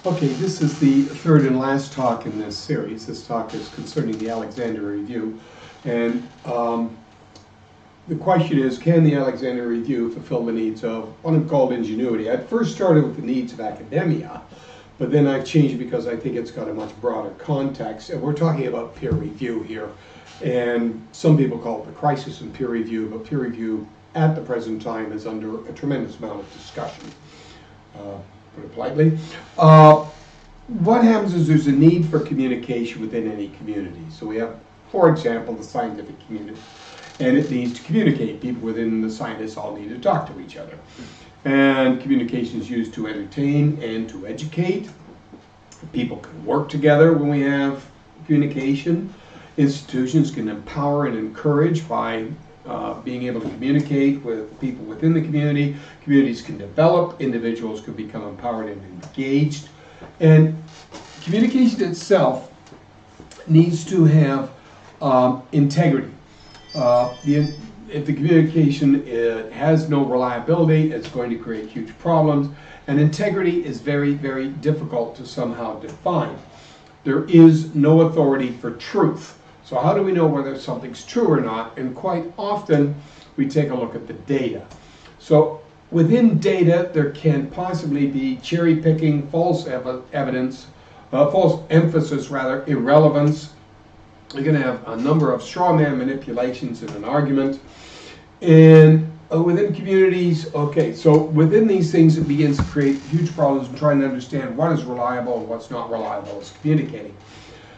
Okay, this is the third and last talk in this series. This talk is concerning the Alexandria Review. And the question is, can the Alexandria Review fulfill the needs of what I've called ingenuity? I first started with the needs of academia, but then I've changed because I think it's got a much broader context. And we're talking about peer review here. And some people call it the crisis in peer review, but peer review at the present time is under a tremendous amount of discussion. Put it politely. What happens is there's a need for communication within any community. So we have, for example, the scientific community, and it needs to communicate. People within the scientists all need to talk to each other. And communication is used to entertain and to educate. People can work together when we have communication. Institutions can empower and encourage by being able to communicate with people within the community. Communities can develop, individuals can become empowered and engaged. And communication itself needs to have integrity. If the communication has no reliability, it's going to create huge problems. And integrity is very, very difficult to somehow define. There is no authority for truth. So how do we know whether something's true or not? And quite often, we take a look at the data. So within data, there can possibly be cherry picking, false evidence, false emphasis rather, irrelevance. You're going to have a number of straw man manipulations in an argument. And within communities, okay, so within these things, it begins to create huge problems in trying to understand what is reliable and what's not reliable as communicating.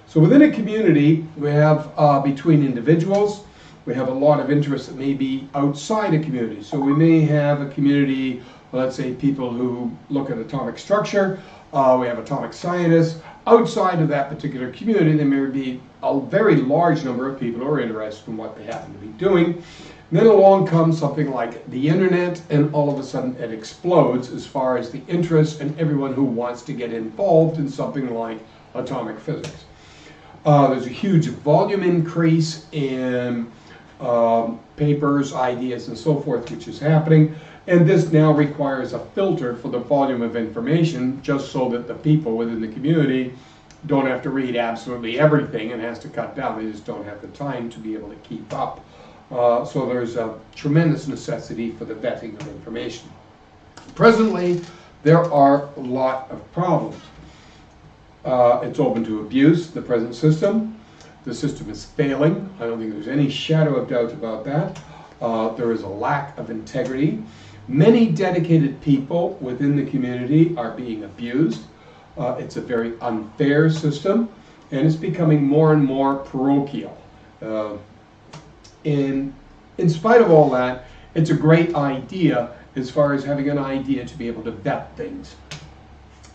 So within a community, we have between individuals, we have a lot of interests that may be outside a community. So we may have a community, let's say people who look at atomic structure, we have atomic scientists. Outside of that particular community, there may be a very large number of people who are interested in what they happen to be doing. And then along comes something like the internet, and all of a sudden it explodes as far as the interest and everyone who wants to get involved in something like atomic physics. There's a huge volume increase in papers, ideas, and so forth, which is happening. And this now requires a filter for the volume of information, just so that the people within the community don't have to read absolutely everything and has to cut down. They just don't have the time to be able to keep up. So there's a tremendous necessity for the vetting of information. Presently, there are a lot of problems. It's open to abuse, the present system. The system is failing. I don't think there's any shadow of doubt about that. There is a lack of integrity. Many dedicated people within the community are being abused. It's a very unfair system, and it's becoming more and more parochial. In spite of all that, it's a great idea as far as having an idea to be able to vet things.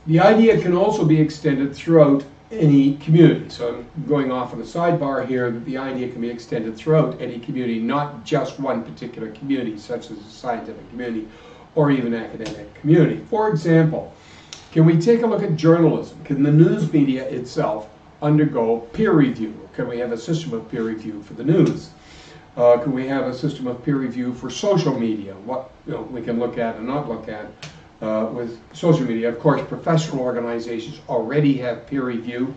The idea can also be extended throughout any community. So I'm going off on a sidebar here that the idea can be extended throughout any community, not just one particular community, such as a scientific community or even academic community. For example, can we take a look at journalism? Can the news media itself undergo peer review? Can we have a system of peer review for the news? Can we have a system of peer review for social media? What we can look at and not look at. With social media, of course, professional organizations already have peer review,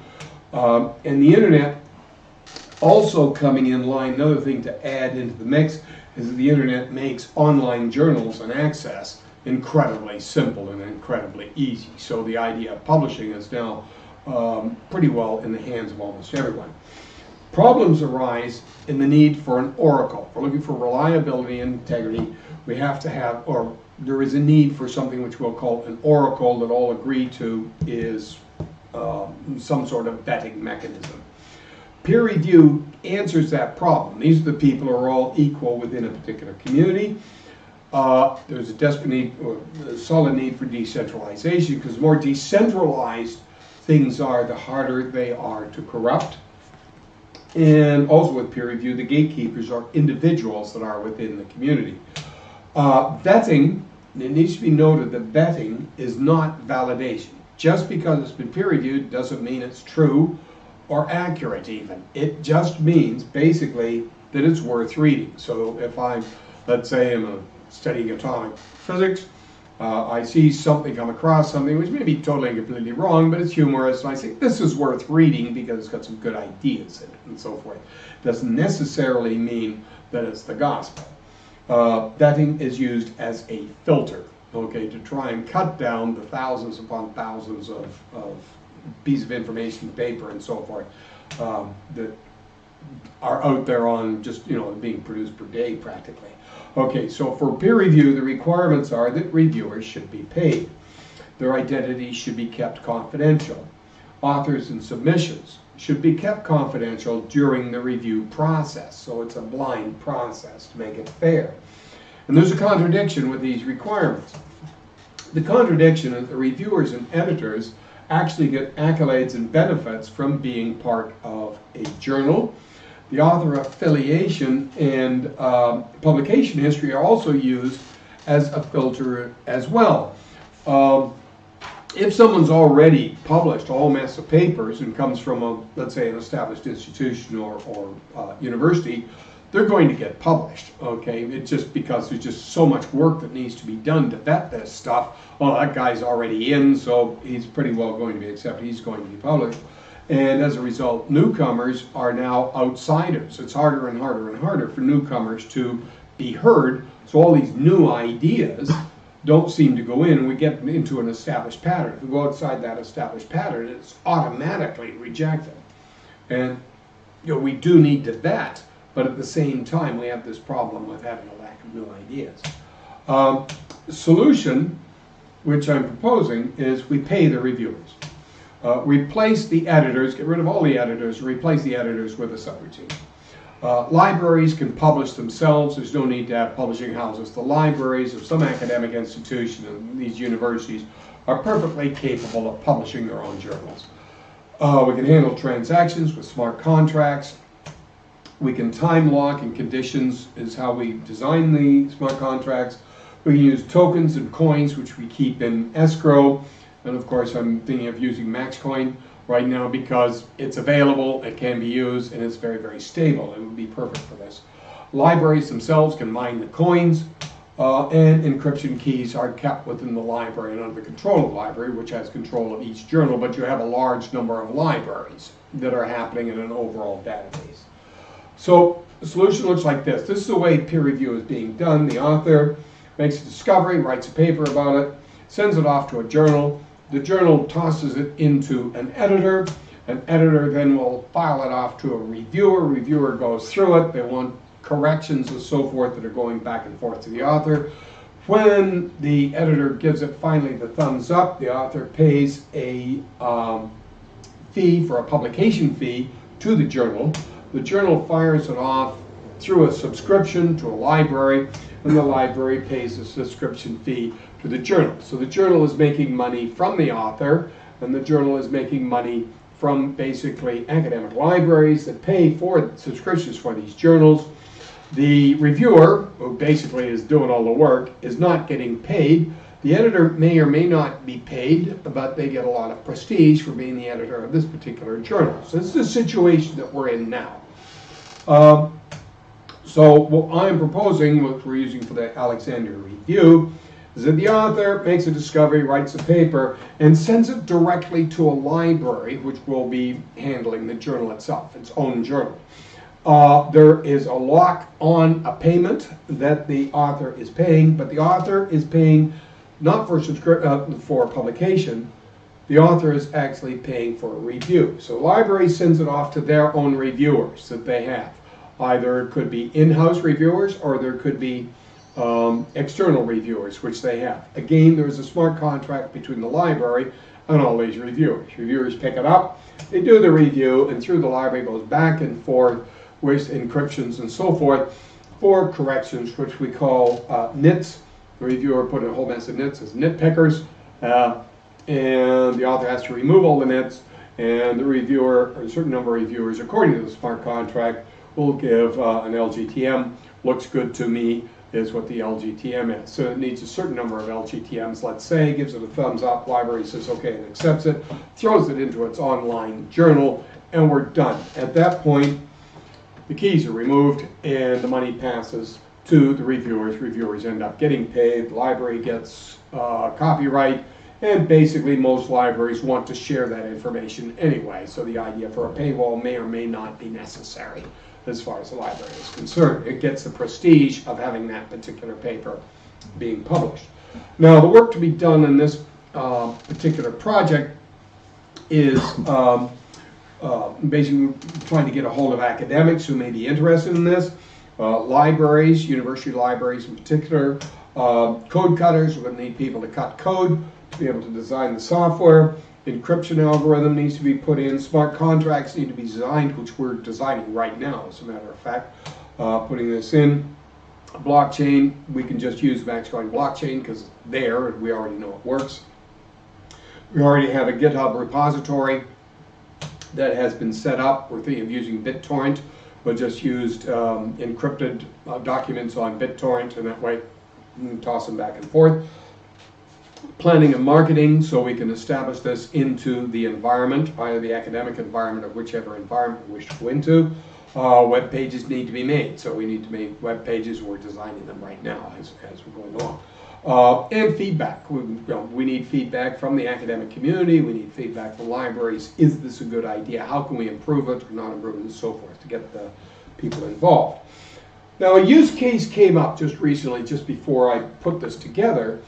and the internet also coming in line. Another thing to add into the mix is that the internet makes online journals and access incredibly simple and incredibly easy. So the idea of publishing is now pretty well in the hands of almost everyone. Problems arise in the need for an oracle. If we're looking for reliability and integrity, we have to have, or there is a need for something which we'll call an oracle that all agree to is some sort of vetting mechanism. Peer review answers that problem. These are the people who are all equal within a particular community. There's a desperate need, or a solid need for decentralization, because the more decentralized things are, the harder they are to corrupt. And also with peer review, the gatekeepers are individuals that are within the community. Vetting, it needs to be noted that vetting is not validation. Just because it's been peer reviewed doesn't mean it's true or accurate even. It just means basically that it's worth reading. So if I'm, let's say I'm studying atomic physics I see something, come across something which may be totally and completely wrong, but it's humorous, and I say, this is worth reading because it's got some good ideas in it, and so forth. Doesn't necessarily mean that it's the gospel. Vetting is used as a filter, okay, to try and cut down the thousands upon thousands of pieces of information, paper, and so forth, that are out there on just, being produced per day practically. Okay, so for peer review, the requirements are that reviewers should be paid. Their identities should be kept confidential. Authors and submissions should be kept confidential during the review process, so it's a blind process to make it fair. And there's a contradiction with these requirements. The contradiction is that reviewers and editors actually get accolades and benefits from being part of a journal. The author affiliation and publication history are also used as a filter as well. If someone's already published a whole mess of papers and comes from let's say, an established institution or university, they're going to get published, okay? It's just because there's just so much work that needs to be done to vet this stuff. Well, that guy's already in, so he's pretty well going to be accepted. He's going to be published. And as a result, newcomers are now outsiders. It's harder and harder and harder for newcomers to be heard. So all these new ideas don't seem to go in, and we get into an established pattern. If we go outside that established pattern, it's automatically rejected. And we do need to vet, but at the same time, we have this problem with having a lack of new ideas. Solution, which I'm proposing, is we pay the reviewers. Replace the editors, get rid of all the editors, replace the editors with a subroutine. Libraries can publish themselves. There's no need to have publishing houses. The libraries of some academic institution and these universities are perfectly capable of publishing their own journals. We can handle transactions with smart contracts. We can time lock, and conditions is how we design the smart contracts. We can use tokens and coins, which we keep in escrow. And of course, I'm thinking of using Maxcoin right now because it's available, it can be used, and it's very, very stable. It would be perfect for this. Libraries themselves can mine the coins, and encryption keys are kept within the library and under the control of the library, which has control of each journal, but you have a large number of libraries that are happening in an overall database. So the solution looks like this. This is the way peer review is being done. The author makes a discovery, writes a paper about it, sends it off to a journal. The journal tosses it into an editor. An editor then will file it off to a reviewer. Reviewer goes through it. They want corrections and so forth that are going back and forth to the author. When the editor gives it finally the thumbs up, the author pays a fee for a publication fee to the journal. The journal fires it off through a subscription to a library, and the library pays a subscription fee to the journal. So the journal is making money from the author, and the journal is making money from basically academic libraries that pay for subscriptions for these journals. The reviewer, who basically is doing all the work, is not getting paid. The editor may or may not be paid, but they get a lot of prestige for being the editor of this particular journal. So this is the situation that we're in now. So what I'm proposing, what we're using for the Alexandria review, is that the author makes a discovery, writes a paper, and sends it directly to a library, which will be handling the journal itself, its own journal. There is a lock on a payment that the author is paying, but the author is paying not for publication. The author is actually paying for a review. So the library sends it off to their own reviewers that they have. Either it could be in-house reviewers, or there could be external reviewers, which they have. Again, there's a smart contract between the library and all these reviewers. Reviewers pick it up, they do the review, and through the library goes back and forth with encryptions and so forth for corrections, which we call nits. The reviewer put in a whole mess of nits as nitpickers, and the author has to remove all the nits, and the reviewer, or a certain number of reviewers, according to the smart contract, will give an LGTM. Looks good to me is what the LGTM is. So it needs a certain number of LGTMs, let's say, gives it a thumbs up, library says okay and accepts it, throws it into its online journal, and we're done. At that point, the keys are removed and the money passes to the reviewers. Reviewers end up getting paid, the library gets copyright, and basically most libraries want to share that information anyway, so the idea for a paywall may or may not be necessary as far as the library is concerned. It gets the prestige of having that particular paper being published. Now, the work to be done in this particular project is basically trying to get a hold of academics who may be interested in this, libraries, university libraries in particular, code cutters. We're going to need people to cut code, to be able to design the software. Encryption algorithm needs to be put in. Smart contracts need to be designed, which we're designing right now, as a matter of fact, putting this in. Blockchain, we can just use Maxcoin blockchain because it's there and we already know it works. We already have a GitHub repository that has been set up. We're thinking of using BitTorrent. We'll just use encrypted documents on BitTorrent, and that way we can toss them back and forth. Planning and marketing, so we can establish this into the environment, either the academic environment or whichever environment we wish to go into. Web pages need to be made, so we need to make web pages. We're designing them right now as we're going along. And feedback. We need feedback from the academic community. We need feedback from libraries. Is this a good idea? How can we improve it or not improve it, and so forth, to get the people involved. Now, a use case came up just recently, just before I put this together.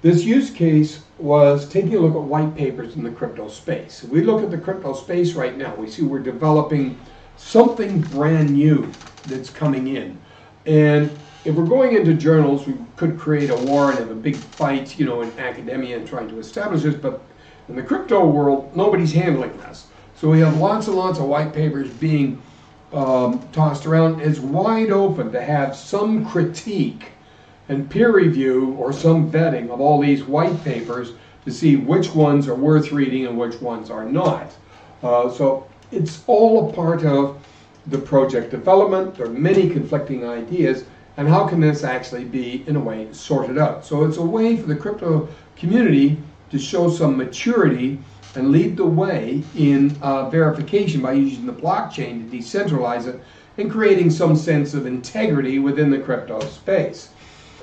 This use case was taking a look at white papers in the crypto space. If we look at the crypto space right now, we see we're developing something brand new that's coming in. And if we're going into journals, we could create a war and have a big fight, in academia and trying to establish this, but in the crypto world, nobody's handling this. So we have lots and lots of white papers being tossed around. It's wide open to have some critique and peer review or some vetting of all these white papers to see which ones are worth reading and which ones are not. So it's all a part of the project development. There are many conflicting ideas, and how can this actually be, in a way, sorted out? So it's a way for the crypto community to show some maturity and lead the way in verification by using the blockchain to decentralize it and creating some sense of integrity within the crypto space.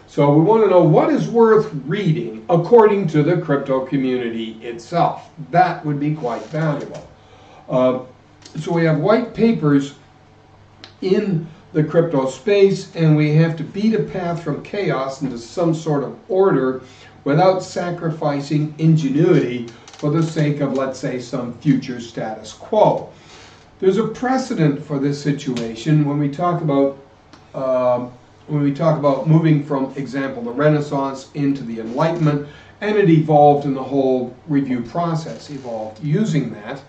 So we want to know what is worth reading according to the crypto community itself. That would be quite valuable. So we have white papers in the crypto space, and we have to beat a path from chaos into some sort of order without sacrificing ingenuity for the sake of, let's say, some future status quo. There's a precedent for this situation when we talk about moving from, example, the Renaissance into the Enlightenment, and it evolved in the whole review process, evolved using that.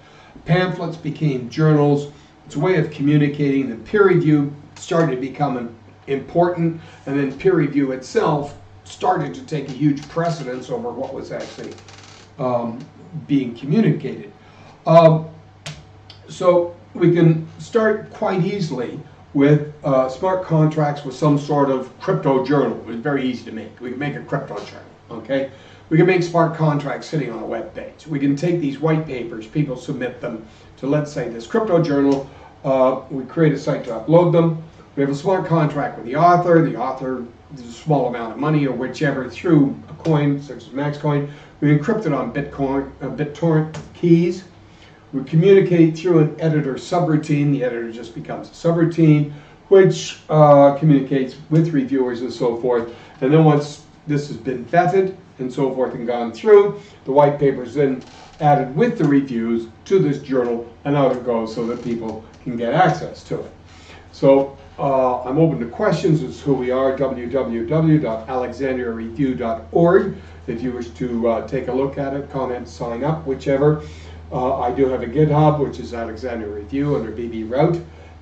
Pamphlets became journals. It's a way of communicating. The peer review started to become important, and then peer review itself started to take a huge precedence over what was actually being communicated. So we can start quite easily with smart contracts with some sort of crypto journal. It's very easy to make. We can make a crypto journal, okay? We can make smart contracts sitting on a web page. We can take these white papers, people submit them to, let's say, this crypto journal. We create a site to upload them. We have a smart contract with the author. The author is a small amount of money or whichever through a coin, such as Maxcoin. We encrypt it on BitTorrent keys. We communicate through an editor subroutine. The editor just becomes a subroutine, which communicates with reviewers and so forth. And then once this has been vetted and so forth and gone through, the white paper is then added with the reviews to this journal, and out it goes so that people can get access to it. So I'm open to questions. It's who we are, www.alexandriareview.org. If you wish to take a look at it, comment, sign up, whichever. I do have a GitHub, which is Alexandria Review under BB Rout.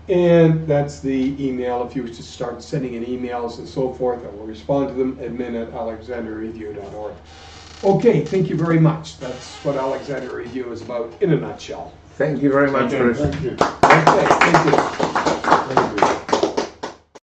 And that's the email. If you wish to start sending in emails and so forth, I will respond to them, admin@alexandriareview.org. Okay, thank you very much. That's what Alexandria Review is about in a nutshell. Thank you very much, Chris. Thank you. Okay, thank you. Thank you.